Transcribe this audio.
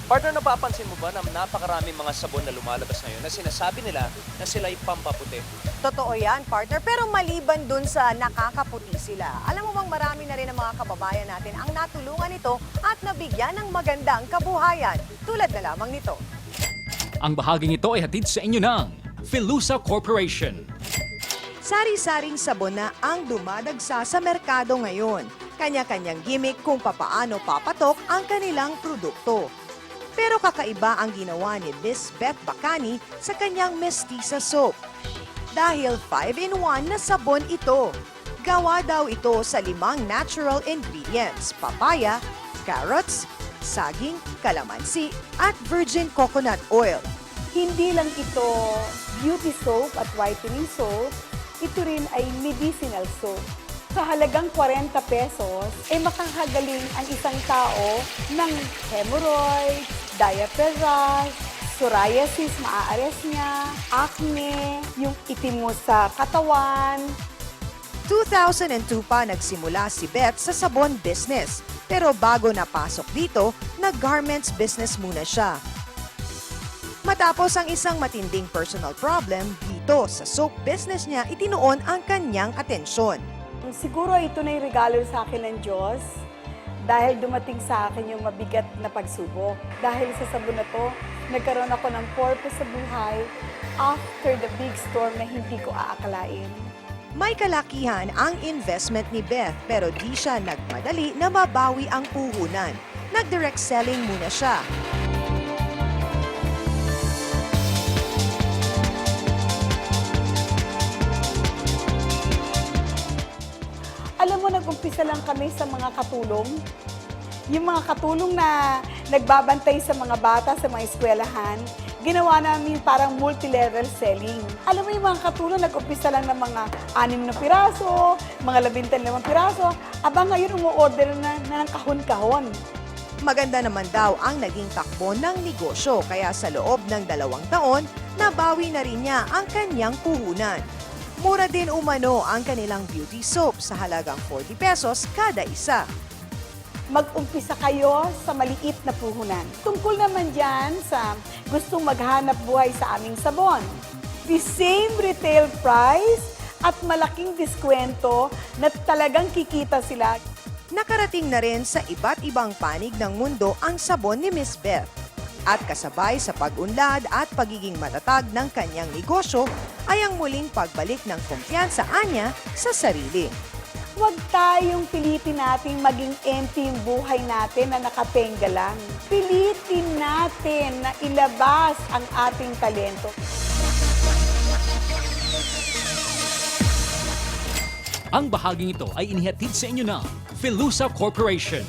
Partner, napapansin mo ba na napakaraming mga sabon na lumalabas ngayon na sinasabi nila na sila'y pampaputi? Totoo yan, partner. Pero maliban dun sa nakakaputi sila, alam mo bang marami na rin ang mga kababayan natin ang natulungan ito at nabigyan ng magandang kabuhayan. Tulad na lamang nito. Ang bahaging ito ay hatid sa inyo ng Filusa Corporation. Sari-saring sabon na ang dumadagsa sa merkado ngayon. Kanya-kanyang gimmick kung papaano papatok ang kanilang produkto. Pero kakaiba ang ginawa ni Miss Beth Bacani sa kanyang Mestiza soap. Dahil 5-in-1 na sabon ito. Gawa daw ito sa 5 natural ingredients: papaya, carrots, saging, kalamansi, at virgin coconut oil. Hindi lang ito beauty soap at whitening soap, ito rin ay medicinal soap. Sa halagang 40 pesos, ay makakagaling ang isang tao ng hemorrhoids, diaper rash, psoriasis, maaares niya, acne, yung itim mo sa katawan. 2002 pa nagsimula si Beth sa sabon business. Pero bago napasok dito, nag-garments business muna siya. Matapos ang isang matinding personal problem, dito sa soap business niya itinuon ang kanyang atensyon. Siguro ito na yung regalo sa akin ng Diyos dahil dumating sa akin yung mabigat na pagsubok. Dahil sa sabon na to, nagkaroon ako ng purpose sa buhay after the big storm na hindi ko aakalain. May kalakihan ang investment ni Beth pero di siya nagmadali na mabawi ang puhunan. Nag-direct selling muna siya. Alam mo, nag-umpisa lang kami sa mga katulong. Yung mga katulong na nagbabantay sa mga bata sa mga eskwelahan, ginawa namin parang multi-level selling. Alam mo, yung mga katulong, nag-umpisa lang ng mga 6 na piraso, mga 15 piraso, aba ngayon umu-order na ng kahon-kahon. Maganda naman daw ang naging takbo ng negosyo kaya sa loob ng 2 taon, nabawi na rin niya ang kanyang puhunan. Mura din umano ang kanilang beauty soap sa halagang 40 pesos kada isa. Mag-umpisa kayo sa maliit na puhunan. Tungkol naman dyan sa gustong maghanap buhay sa aming sabon. The same retail price at malaking diskwento na talagang kikita sila. Nakarating na rin sa iba't ibang panig ng mundo ang sabon ni Miss Beth. At kasabay sa pag-unlad at pagiging matatag ng kanyang negosyo ay ang muling pagbalik ng kumpiyansa niya sa sarili. Huwag tayong pilitin nating maging empty yung buhay natin na nakatenga lang. Pilitin natin na ilabas ang ating talento. Ang bahaging ito ay inihatid sa inyo ng Filusa Corporation.